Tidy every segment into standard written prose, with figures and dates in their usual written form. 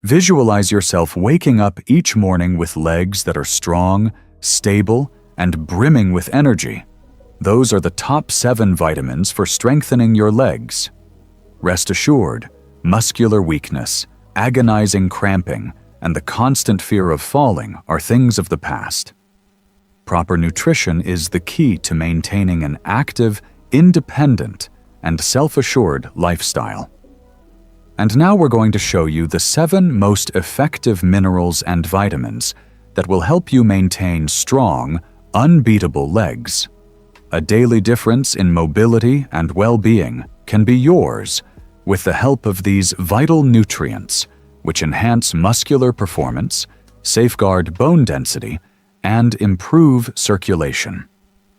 Visualize yourself waking up each morning with legs that are strong, stable, and brimming with energy. Those are the top 7 vitamins for strengthening your legs. Rest assured, muscular weakness, agonizing cramping, and the constant fear of falling are things of the past. Proper nutrition is the key to maintaining an active, independent, and self-assured lifestyle. And now we're going to show you the 7 most effective minerals and vitamins that will help you maintain strong, unbeatable legs. A daily difference in mobility and well-being can be yours with the help of these vital nutrients, which enhance muscular performance, safeguard bone density, and improve circulation.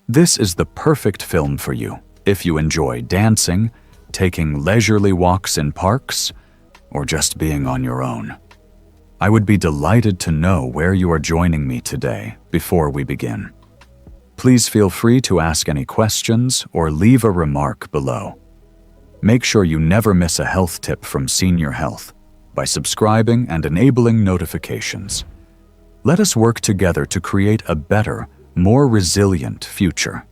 This is the perfect film for you if you enjoy dancing, taking leisurely walks in parks, or just being on your own. I would be delighted to know where you are joining me today before we begin. Please feel free to ask any questions or leave a remark below. Make sure you never miss a health tip from Senior Health by subscribing and enabling notifications. Let us work together to create a better, more resilient future.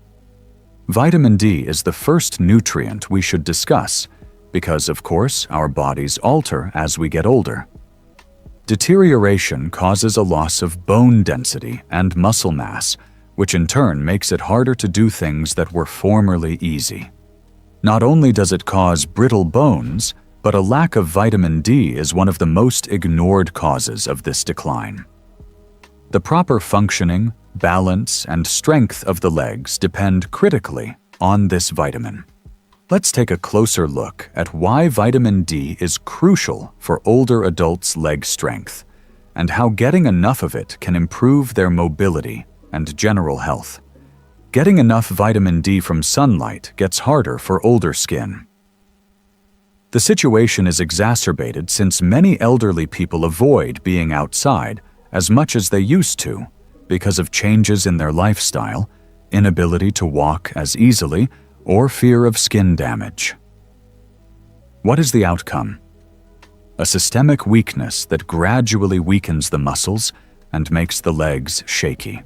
Vitamin D is the first nutrient we should discuss because, of course, our bodies alter as we get older. Deterioration causes a loss of bone density and muscle mass, which in turn makes it harder to do things that were formerly easy. Not only does it cause brittle bones, but a lack of vitamin D is one of the most ignored causes of this decline. The proper functioning, balance, and strength of the legs depend critically on this vitamin. Let's take a closer look at why vitamin D is crucial for older adults' leg strength, and how getting enough of it can improve their mobility and general health. Getting enough vitamin D from sunlight gets harder for older skin. The situation is exacerbated since many elderly people avoid being outside as much as they used to because of changes in their lifestyle, inability to walk as easily, or fear of skin damage. What is the outcome? A systemic weakness that gradually weakens the muscles and makes the legs shaky.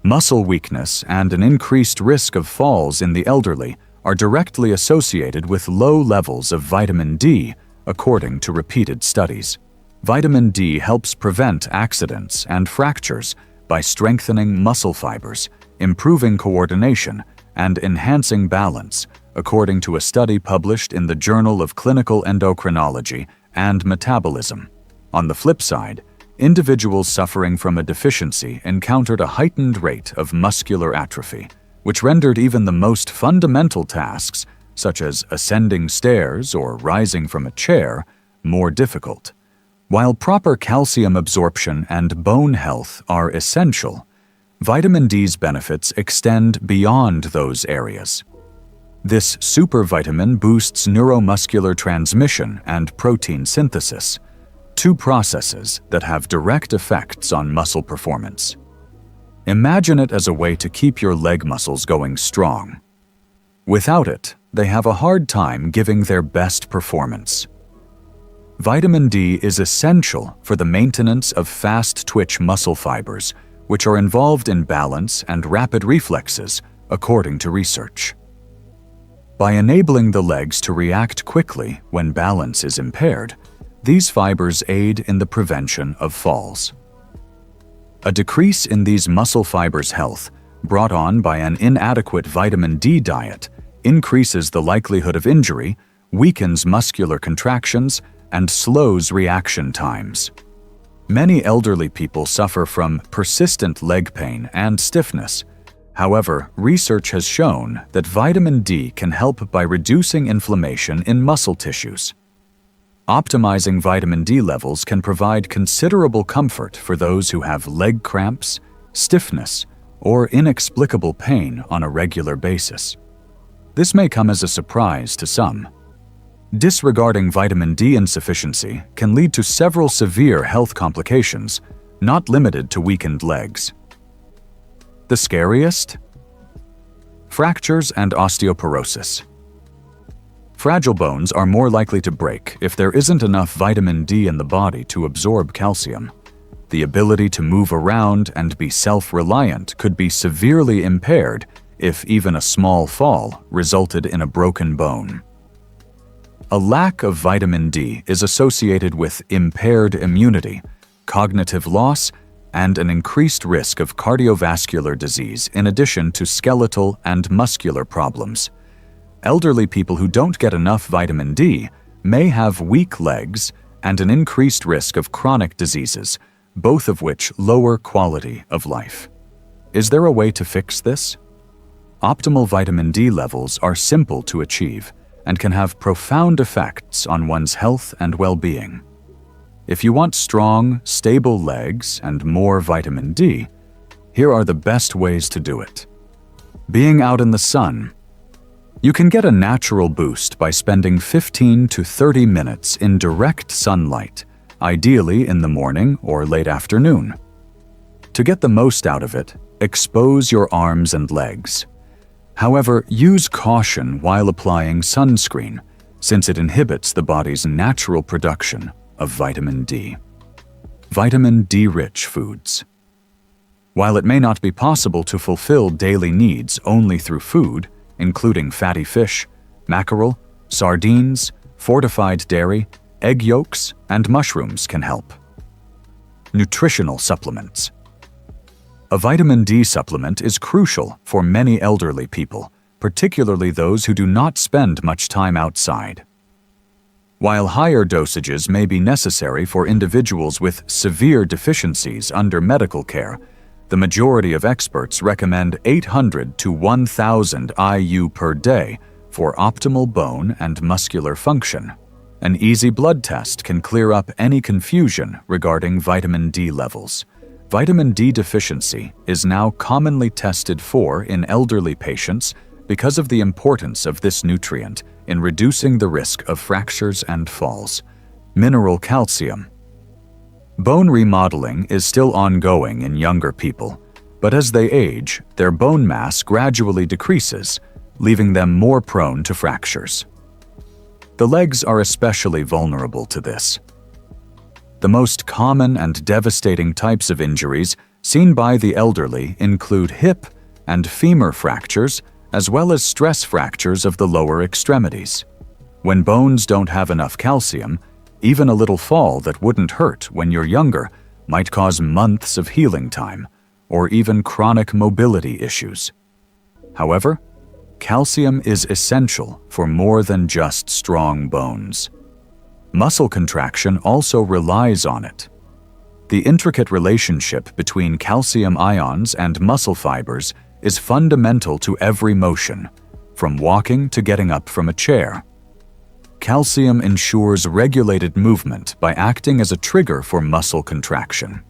Muscle weakness and an increased risk of falls in the elderly are directly associated with low levels of vitamin D, according to repeated studies. Vitamin D helps prevent accidents and fractures by strengthening muscle fibers, improving coordination, and enhancing balance, according to a study published in the Journal of Clinical Endocrinology and Metabolism. On the flip side, individuals suffering from a deficiency encountered a heightened rate of muscular atrophy, which rendered even the most fundamental tasks, such as ascending stairs or rising from a chair, more difficult. While proper calcium absorption and bone health are essential, vitamin D's benefits extend beyond those areas. This supervitamin boosts neuromuscular transmission and protein synthesis, 2 processes that have direct effects on muscle performance. Imagine it as a way to keep your leg muscles going strong. Without it, they have a hard time giving their best performance. Vitamin D is essential for the maintenance of fast-twitch muscle fibers, which are involved in balance and rapid reflexes, according to research. By enabling the legs to react quickly when balance is impaired, these fibers aid in the prevention of falls. A decrease in these muscle fibers' health, brought on by an inadequate vitamin D diet, increases the likelihood of injury, weakens muscular contractions, and slows reaction times. Many elderly people suffer from persistent leg pain and stiffness. However, research has shown that vitamin D can help by reducing inflammation in muscle tissues. Optimizing vitamin D levels can provide considerable comfort for those who have leg cramps, stiffness, or inexplicable pain on a regular basis. This may come as a surprise to some. Disregarding vitamin D insufficiency can lead to several severe health complications, not limited to weakened legs. The scariest? Fractures and osteoporosis. Fragile bones are more likely to break if there isn't enough vitamin D in the body to absorb calcium. The ability to move around and be self-reliant could be severely impaired if even a small fall resulted in a broken bone. A lack of vitamin D is associated with impaired immunity, cognitive loss, and an increased risk of cardiovascular disease in addition to skeletal and muscular problems. Elderly people who don't get enough vitamin D may have weak legs and an increased risk of chronic diseases, both of which lower quality of life. Is there a way to fix this? Optimal vitamin D levels are simple to achieve and can have profound effects on one's health and well-being. If you want strong, stable legs and more vitamin D, here are the best ways to do it. Being out in the sun. You can get a natural boost by spending 15 to 30 minutes in direct sunlight, ideally in the morning or late afternoon. To get the most out of it, expose your arms and legs. However, use caution while applying sunscreen, since it inhibits the body's natural production of vitamin D. Vitamin D-rich foods. While it may not be possible to fulfill daily needs only through food, including fatty fish, mackerel, sardines, fortified dairy, egg yolks, and mushrooms can help. Nutritional supplements. A vitamin D supplement is crucial for many elderly people, particularly those who do not spend much time outside. While higher dosages may be necessary for individuals with severe deficiencies under medical care, the majority of experts recommend 800 to 1,000 IU per day for optimal bone and muscular function. An easy blood test can clear up any confusion regarding vitamin D levels. Vitamin D deficiency is now commonly tested for in elderly patients because of the importance of this nutrient in reducing the risk of fractures and falls. Mineral calcium. Bone remodeling is still ongoing in younger people, but as they age, their bone mass gradually decreases, leaving them more prone to fractures. The legs are especially vulnerable to this. The most common and devastating types of injuries seen by the elderly include hip and femur fractures, as well as stress fractures of the lower extremities. When bones don't have enough calcium, even a little fall that wouldn't hurt when you're younger might cause months of healing time, or even chronic mobility issues. However, calcium is essential for more than just strong bones. Muscle contraction also relies on it. The intricate relationship between calcium ions and muscle fibers is fundamental to every motion, from walking to getting up from a chair. Calcium ensures regulated movement by acting as a trigger for muscle contraction.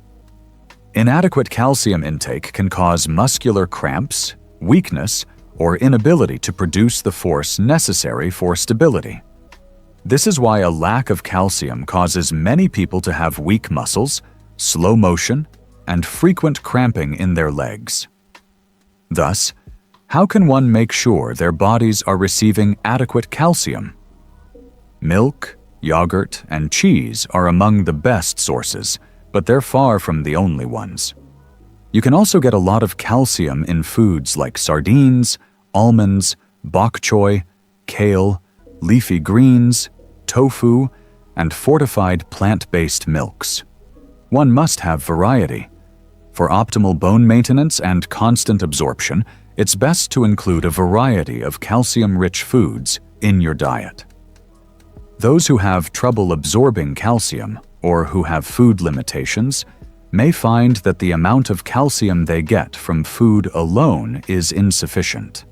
Inadequate calcium intake can cause muscular cramps, weakness, or inability to produce the force necessary for stability. This is why a lack of calcium causes many people to have weak muscles, slow motion, and frequent cramping in their legs. Thus, how can one make sure their bodies are receiving adequate calcium? Milk, yogurt, and cheese are among the best sources, but they're far from the only ones. You can also get a lot of calcium in foods like sardines, almonds, bok choy, kale, leafy greens, tofu, and fortified plant-based milks. One must have variety. For optimal bone maintenance and constant absorption, it's best to include a variety of calcium-rich foods in your diet. Those who have trouble absorbing calcium or who have food limitations may find that the amount of calcium they get from food alone is insufficient.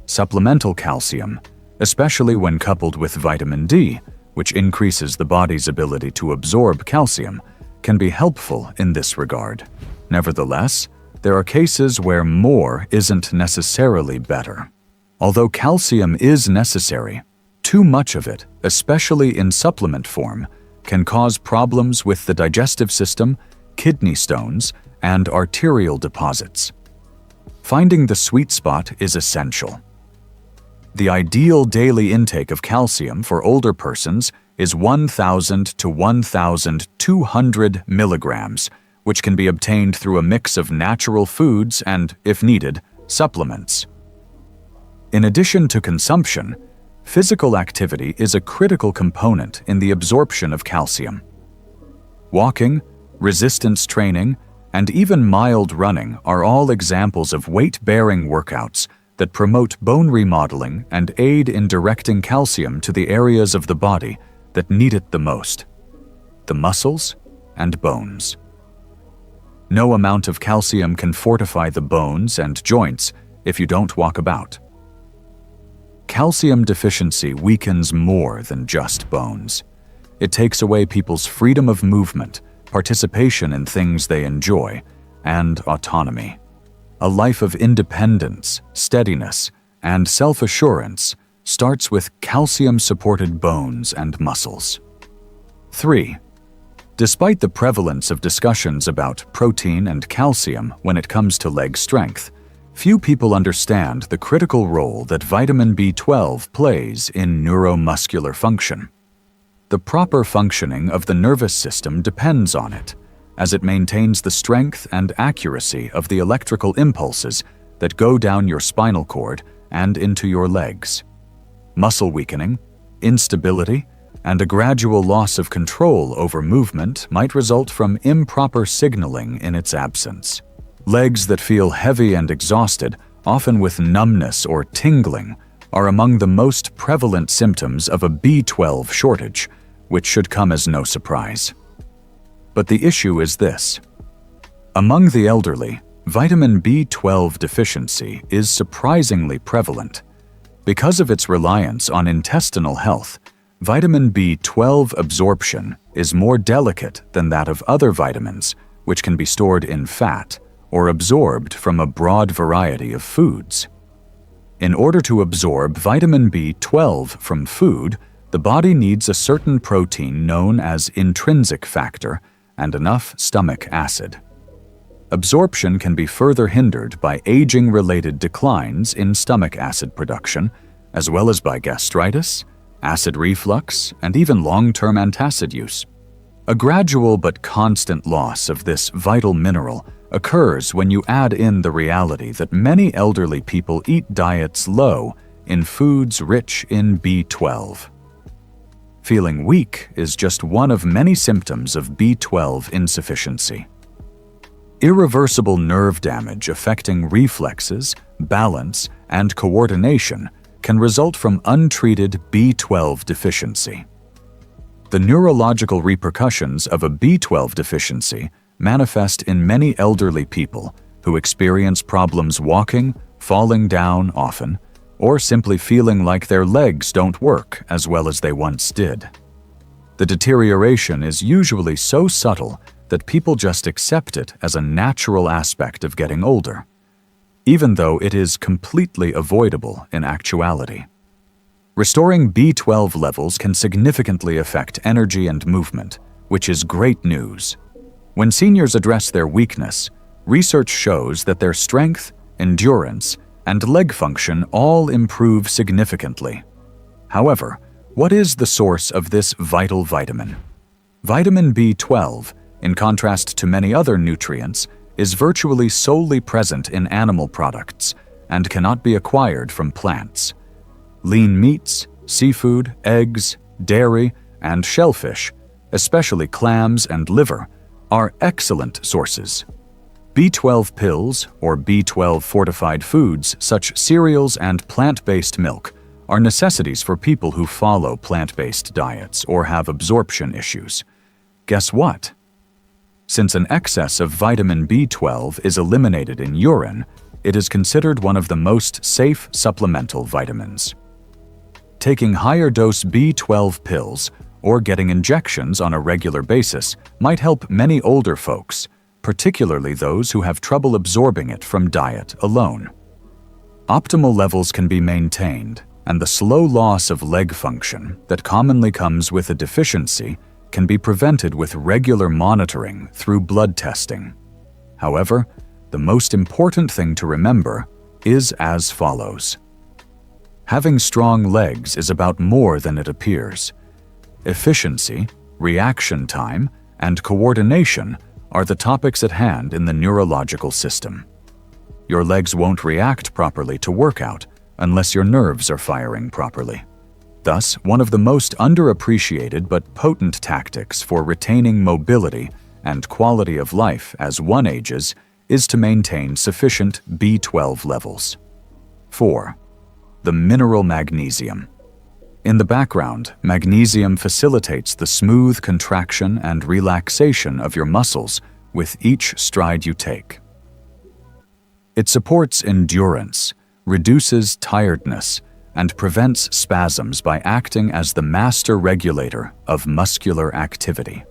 Supplemental calcium, especially when coupled with vitamin D, which increases the body's ability to absorb calcium, can be helpful in this regard. Nevertheless, there are cases where more isn't necessarily better. Although calcium is necessary, too much of it, especially in supplement form, can cause problems with the digestive system, kidney stones, and arterial deposits. Finding the sweet spot is essential. The ideal daily intake of calcium for older persons is 1,000 to 1,200 milligrams, which can be obtained through a mix of natural foods and, if needed, supplements. In addition to consumption, physical activity is a critical component in the absorption of calcium. Walking, resistance training, and even mild running are all examples of weight-bearing workouts that promote bone remodeling and aid in directing calcium to the areas of the body that need it the most: the muscles and bones. No amount of calcium can fortify the bones and joints if you don't walk about. Calcium deficiency weakens more than just bones. It takes away people's freedom of movement, participation in things they enjoy, and autonomy. A life of independence, steadiness, and self-assurance starts with calcium-supported bones and muscles. 3. Despite the prevalence of discussions about protein and calcium when it comes to leg strength, few people understand the critical role that vitamin B12 plays in neuromuscular function. The proper functioning of the nervous system depends on it, as it maintains the strength and accuracy of the electrical impulses that go down your spinal cord and into your legs. Muscle weakening, instability, and a gradual loss of control over movement might result from improper signaling in its absence. Legs that feel heavy and exhausted, often with numbness or tingling, are among the most prevalent symptoms of a B12 shortage, which should come as no surprise. But the issue is this. Among the elderly, vitamin B12 deficiency is surprisingly prevalent. Because of its reliance on intestinal health, vitamin B12 absorption is more delicate than that of other vitamins, which can be stored in fat or absorbed from a broad variety of foods. In order to absorb vitamin B12 from food, the body needs a certain protein known as intrinsic factor and enough stomach acid. Absorption can be further hindered by aging-related declines in stomach acid production, as well as by gastritis, acid reflux, and even long-term antacid use. A gradual but constant loss of this vital mineral occurs when you add in the reality that many elderly people eat diets low in foods rich in B12. Feeling weak is just one of many symptoms of B12 insufficiency. Irreversible nerve damage affecting reflexes, balance, and coordination can result from untreated B12 deficiency. The neurological repercussions of a B12 deficiency manifest in many elderly people who experience problems walking, falling down often, or simply feeling like their legs don't work as well as they once did. The deterioration is usually so subtle that people just accept it as a natural aspect of getting older, even though it is completely avoidable in actuality. Restoring B12 levels can significantly affect energy and movement, which is great news. When seniors address their weakness, research shows that their strength, endurance, and leg function all improve significantly. However, what is the source of this vital vitamin? Vitamin B12, in contrast to many other nutrients, is virtually solely present in animal products and cannot be acquired from plants. Lean meats, seafood, eggs, dairy, and shellfish, especially clams and liver, are excellent sources. B12 pills, or B12 fortified foods such cereals and plant-based milk, are necessities for people who follow plant-based diets or have absorption issues. Guess what? Since an excess of vitamin B12 is eliminated in urine, it is considered one of the most safe supplemental vitamins. Taking higher dose B12 pills or getting injections on a regular basis might help many older folks, particularly those who have trouble absorbing it from diet alone. Optimal levels can be maintained, and the slow loss of leg function that commonly comes with a deficiency can be prevented with regular monitoring through blood testing. However, the most important thing to remember is as follows. Having strong legs is about more than it appears. Efficiency, reaction time, and coordination are the topics at hand in the neurological system. Your legs won't react properly to workout unless your nerves are firing properly. Thus, one of the most underappreciated but potent tactics for retaining mobility and quality of life as one ages is to maintain sufficient B12 levels. 4. The mineral magnesium. In the background, magnesium facilitates the smooth contraction and relaxation of your muscles with each stride you take. It supports endurance, reduces tiredness, and prevents spasms by acting as the master regulator of muscular activity.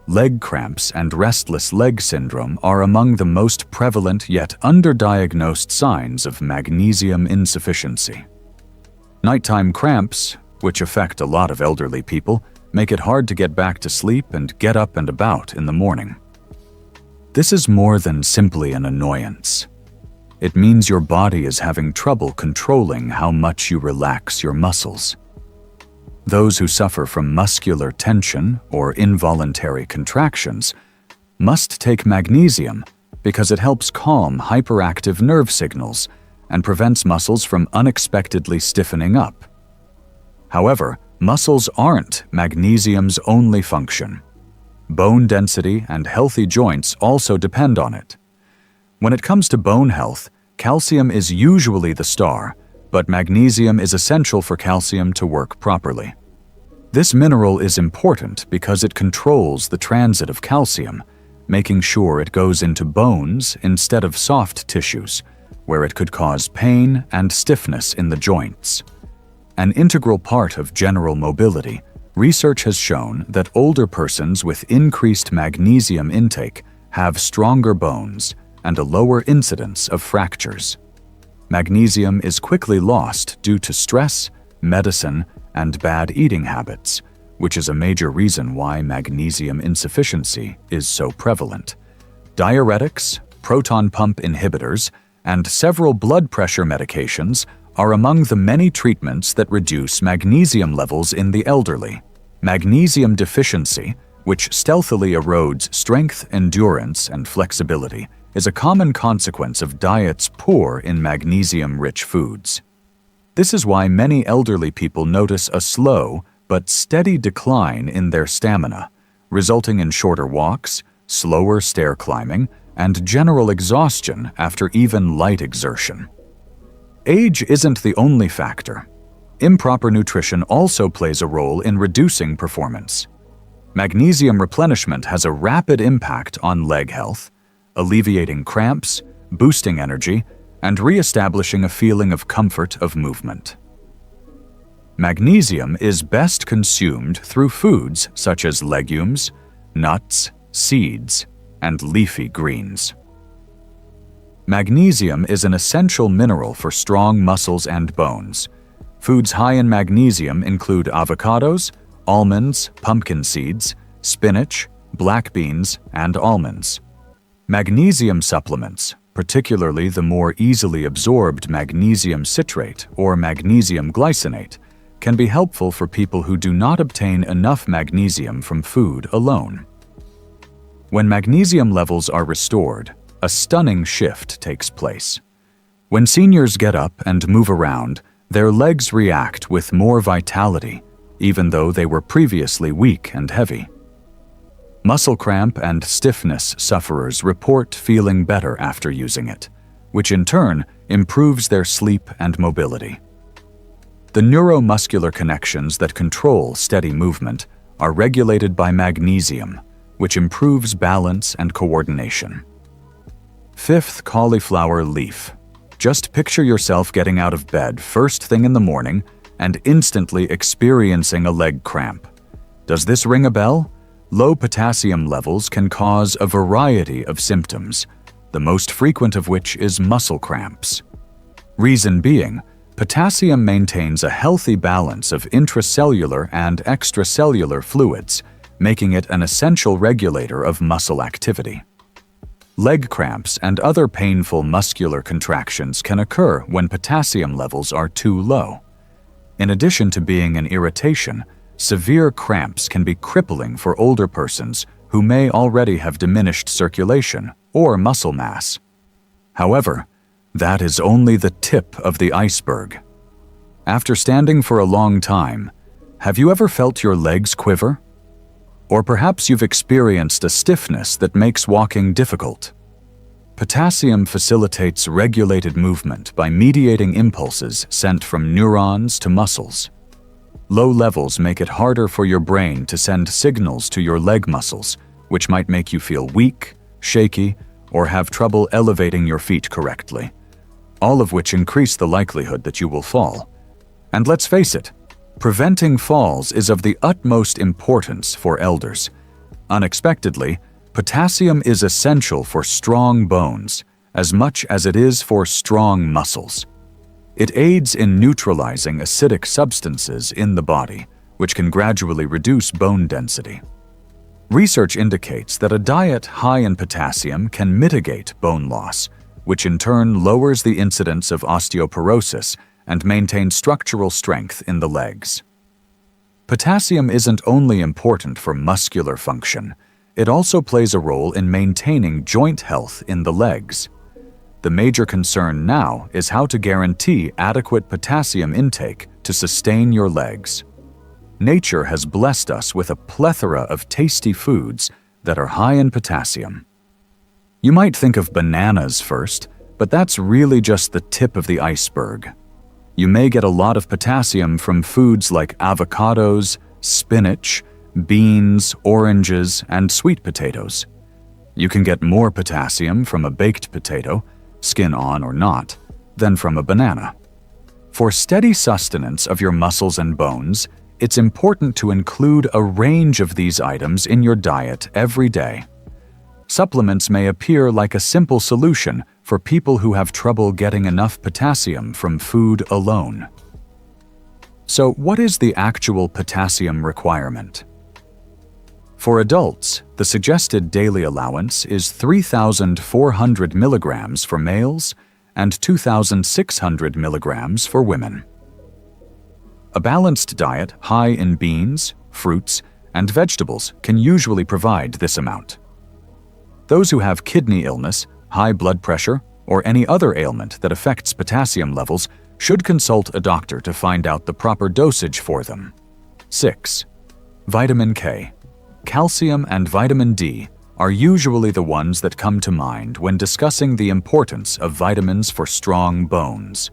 Leg cramps and restless leg syndrome are among the most prevalent yet underdiagnosed signs of magnesium insufficiency. Nighttime cramps, which affect a lot of elderly people, make it hard to get back to sleep and get up and about in the morning. This is more than simply an annoyance. It means your body is having trouble controlling how much you relax your muscles. Those who suffer from muscular tension or involuntary contractions must take magnesium because it helps calm hyperactive nerve signals and prevents muscles from unexpectedly stiffening up. However, muscles aren't magnesium's only function. Bone density and healthy joints also depend on it. When it comes to bone health, calcium is usually the star, but magnesium is essential for calcium to work properly. This mineral is important because it controls the transit of calcium, making sure it goes into bones instead of soft tissues, where it could cause pain and stiffness in the joints. An integral part of general mobility, research has shown that older persons with increased magnesium intake have stronger bones and a lower incidence of fractures. Magnesium is quickly lost due to stress, medicine, and bad eating habits, which is a major reason why magnesium insufficiency is so prevalent. Diuretics, proton pump inhibitors, and several blood pressure medications are among the many treatments that reduce magnesium levels in the elderly. Magnesium deficiency, which stealthily erodes strength, endurance, and flexibility, is a common consequence of diets poor in magnesium-rich foods. This is why many elderly people notice a slow but steady decline in their stamina, resulting in shorter walks, slower stair climbing, and general exhaustion after even light exertion. Age isn't the only factor. Improper nutrition also plays a role in reducing performance. Magnesium replenishment has a rapid impact on leg health, alleviating cramps, boosting energy, and re-establishing a feeling of comfort of movement. Magnesium is best consumed through foods such as legumes, nuts, seeds, and leafy greens. Magnesium is an essential mineral for strong muscles and bones. Foods high in magnesium include avocados, almonds, pumpkin seeds, spinach, black beans, and almonds. Magnesium supplements, particularly the more easily absorbed magnesium citrate or magnesium glycinate, can be helpful for people who do not obtain enough magnesium from food alone. When magnesium levels are restored, a stunning shift takes place. When seniors get up and move around, their legs react with more vitality, even though they were previously weak and heavy. Muscle cramp and stiffness sufferers report feeling better after using it, which in turn improves their sleep and mobility. The neuromuscular connections that control steady movement are regulated by magnesium, which improves balance and coordination. 5th, cauliflower leaf. Just picture yourself getting out of bed first thing in the morning and instantly experiencing a leg cramp. Does this ring a bell? Low potassium levels can cause a variety of symptoms, the most frequent of which is muscle cramps. Reason being, potassium maintains a healthy balance of intracellular and extracellular fluids, making it an essential regulator of muscle activity. Leg cramps and other painful muscular contractions can occur when potassium levels are too low. In addition to being an irritation, severe cramps can be crippling for older persons who may already have diminished circulation or muscle mass. However, that is only the tip of the iceberg. After standing for a long time, have you ever felt your legs quiver? Or perhaps you've experienced a stiffness that makes walking difficult. Potassium facilitates regulated movement by mediating impulses sent from neurons to muscles. Low levels make it harder for your brain to send signals to your leg muscles, which might make you feel weak, shaky, or have trouble elevating your feet correctly, all of which increase the likelihood that you will fall. And let's face it, preventing falls is of the utmost importance for elders. Unexpectedly, potassium is essential for strong bones as much as it is for strong muscles. It aids in neutralizing acidic substances in the body, which can gradually reduce bone density. Research indicates that a diet high in potassium can mitigate bone loss, which in turn lowers the incidence of osteoporosis and maintains structural strength in the legs. Potassium isn't only important for muscular function, it also plays a role in maintaining joint health in the legs. The major concern now is how to guarantee adequate potassium intake to sustain your legs. Nature has blessed us with a plethora of tasty foods that are high in potassium. You might think of bananas first, but that's really just the tip of the iceberg. You may get a lot of potassium from foods like avocados, spinach, beans, oranges, and sweet potatoes. You can get more potassium from a baked potato, skin on or not, than from a banana. For steady sustenance of your muscles and bones, it's important to include a range of these items in your diet every day. Supplements may appear like a simple solution for people who have trouble getting enough potassium from food alone. So, what is the actual potassium requirement? For adults, the suggested daily allowance is 3,400 milligrams for males and 2,600 milligrams for women. A balanced diet high in beans, fruits, and vegetables can usually provide this amount. Those who have kidney illness, high blood pressure, or any other ailment that affects potassium levels should consult a doctor to find out the proper dosage for them. 6. Vitamin K. Calcium and vitamin D are usually the ones that come to mind when discussing the importance of vitamins for strong bones.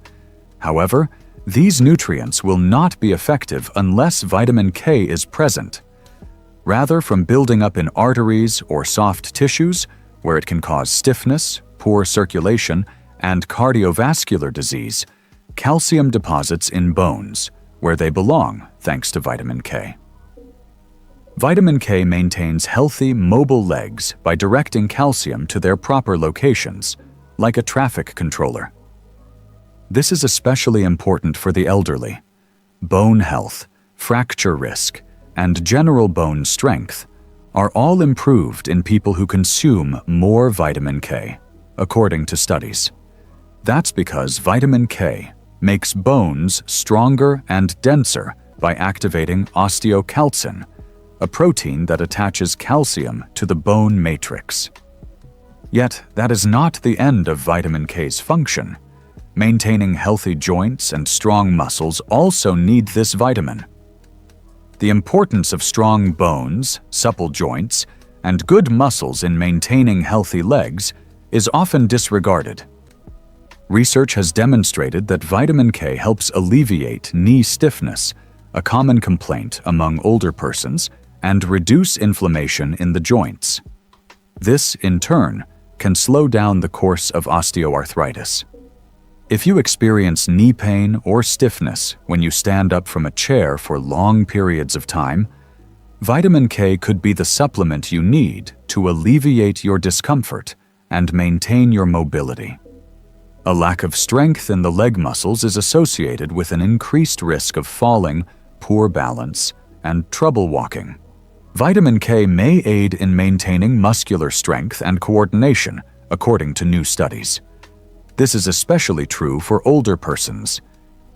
However, these nutrients will not be effective unless vitamin K is present. Rather, from building up in arteries or soft tissues, where it can cause stiffness, poor circulation, and cardiovascular disease, calcium deposits in bones, where they belong thanks to vitamin K. Vitamin K maintains healthy, mobile legs by directing calcium to their proper locations, like a traffic controller. This is especially important for the elderly. Bone health, fracture risk, and general bone strength are all improved in people who consume more vitamin K, according to studies. That's because vitamin K makes bones stronger and denser by activating osteocalcin, a protein that attaches calcium to the bone matrix. Yet, that is not the end of vitamin K's function. Maintaining healthy joints and strong muscles also need this vitamin. The importance of strong bones, supple joints, and good muscles in maintaining healthy legs is often disregarded. Research has demonstrated that vitamin K helps alleviate knee stiffness, a common complaint among older persons, and reduce inflammation in the joints. This, in turn, can slow down the course of osteoarthritis. If you experience knee pain or stiffness when you stand up from a chair for long periods of time, vitamin K could be the supplement you need to alleviate your discomfort and maintain your mobility. A lack of strength in the leg muscles is associated with an increased risk of falling, poor balance, and trouble walking. Vitamin K may aid in maintaining muscular strength and coordination, according to new studies. This is especially true for older persons.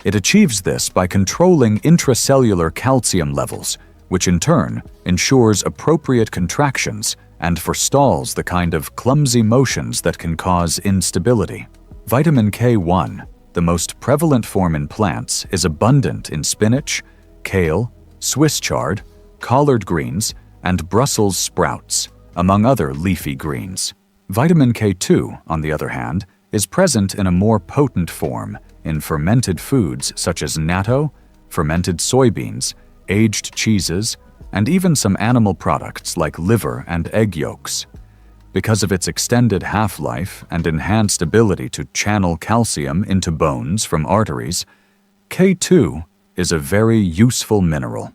It achieves this by controlling intracellular calcium levels, which in turn ensures appropriate contractions and forestalls the kind of clumsy motions that can cause instability. Vitamin K1, the most prevalent form in plants, is abundant in spinach, kale, Swiss chard, collard greens, and Brussels sprouts, among other leafy greens. Vitamin K2, on the other hand, is present in a more potent form in fermented foods such as natto, fermented soybeans, aged cheeses, and even some animal products like liver and egg yolks. Because of its extended half-life and enhanced ability to channel calcium into bones from arteries, K2 is a very useful mineral.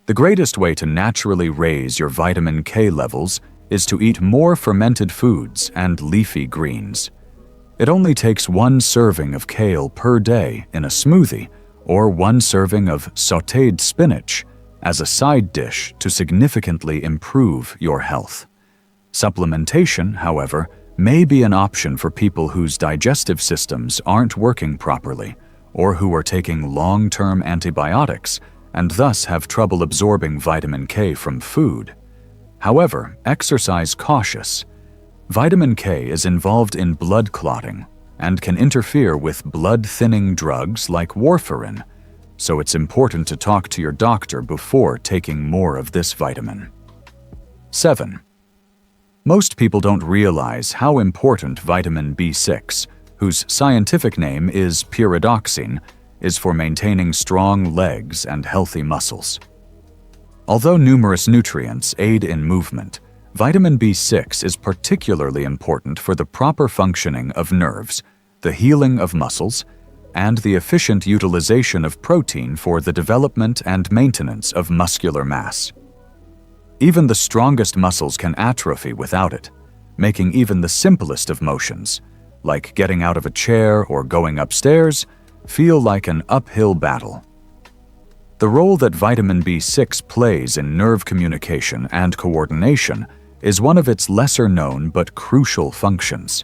The greatest way to naturally raise your vitamin K levels is to eat more fermented foods and leafy greens. It only takes 1 serving of kale per day in a smoothie or 1 serving of sautéed spinach as a side dish to significantly improve your health. Supplementation, however, may be an option for people whose digestive systems aren't working properly or who are taking long-term antibiotics and thus have trouble absorbing vitamin K from food. However, exercise cautious. Vitamin K is involved in blood clotting and can interfere with blood-thinning drugs like warfarin, so it's important to talk to your doctor before taking more of this vitamin. 7. Most people don't realize how important vitamin B6, whose scientific name is pyridoxine, is for maintaining strong legs and healthy muscles. Although numerous nutrients aid in movement, vitamin B6 is particularly important for the proper functioning of nerves, the healing of muscles, and the efficient utilization of protein for the development and maintenance of muscular mass. Even the strongest muscles can atrophy without it, making even the simplest of motions, like getting out of a chair or going upstairs, feel like an uphill battle. The role that vitamin B6 plays in nerve communication and coordination is one of its lesser-known but crucial functions.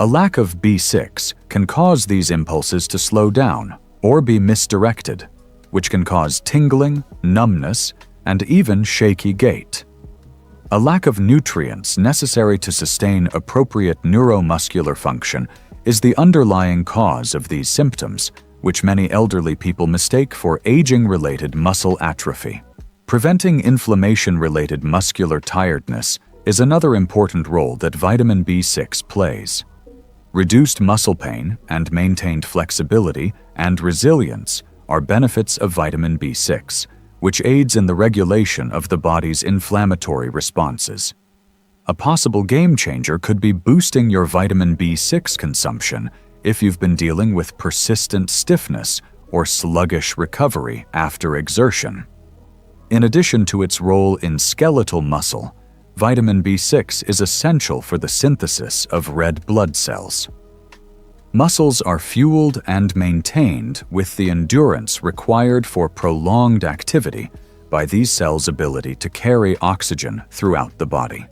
A lack of B6 can cause these impulses to slow down or be misdirected, which can cause tingling, numbness, and even shaky gait. A lack of nutrients necessary to sustain appropriate neuromuscular function is the underlying cause of these symptoms, which many elderly people mistake for aging-related muscle atrophy. Preventing inflammation-related muscular tiredness is another important role that vitamin B6 plays. Reduced muscle pain and maintained flexibility and resilience are benefits of vitamin B6, which aids in the regulation of the body's inflammatory responses. A possible game-changer could be boosting your vitamin B6 consumption if you've been dealing with persistent stiffness or sluggish recovery after exertion. In addition to its role in skeletal muscle, vitamin B6 is essential for the synthesis of red blood cells. Muscles are fueled and maintained with the endurance required for prolonged activity by these cells' ability to carry oxygen throughout the body.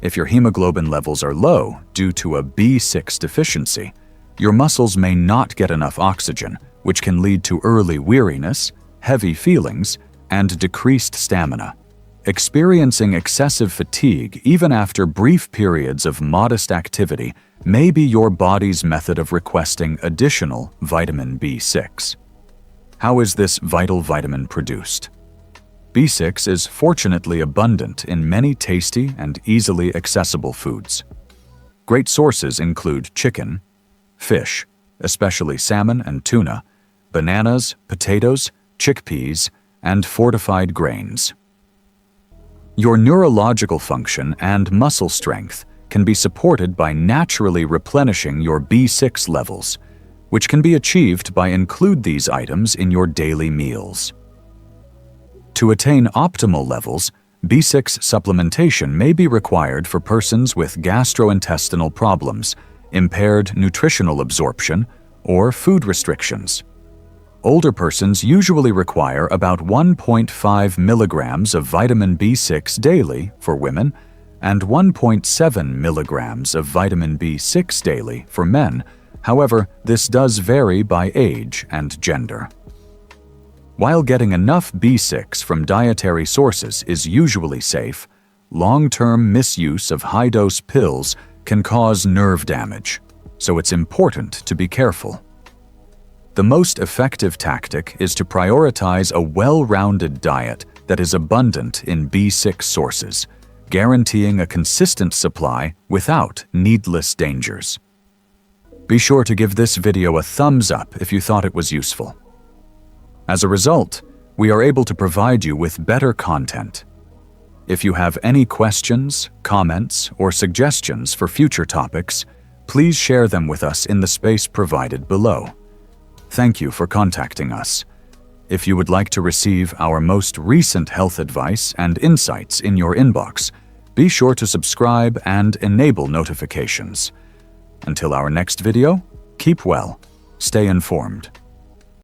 If your hemoglobin levels are low due to a B6 deficiency, your muscles may not get enough oxygen, which can lead to early weariness, heavy feelings, and decreased stamina. Experiencing excessive fatigue even after brief periods of modest activity may be your body's method of requesting additional vitamin B6. How is this vital vitamin produced? B6 is fortunately abundant in many tasty and easily accessible foods. Great sources include chicken, fish, especially salmon and tuna, bananas, potatoes, chickpeas, and fortified grains. Your neurological function and muscle strength can be supported by naturally replenishing your B6 levels, which can be achieved by include these items in your daily meals. To attain optimal levels, B6 supplementation may be required for persons with gastrointestinal problems, impaired nutritional absorption, or food restrictions. Older persons usually require about 1.5 milligrams of vitamin B6 daily for women and 1.7 milligrams of vitamin B6 daily for men However, this does vary by age and gender. While getting enough B6 from dietary sources is usually safe, long-term misuse of high-dose pills can cause nerve damage, so it's important to be careful. The most effective tactic is to prioritize a well-rounded diet that is abundant in B6 sources, guaranteeing a consistent supply without needless dangers. Be sure to give this video a thumbs up if you thought it was useful. As a result, we are able to provide you with better content. If you have any questions, comments, or suggestions for future topics, please share them with us in the space provided below. Thank you for contacting us. If you would like to receive our most recent health advice and insights in your inbox, be sure to subscribe and enable notifications. Until our next video, keep well, stay informed.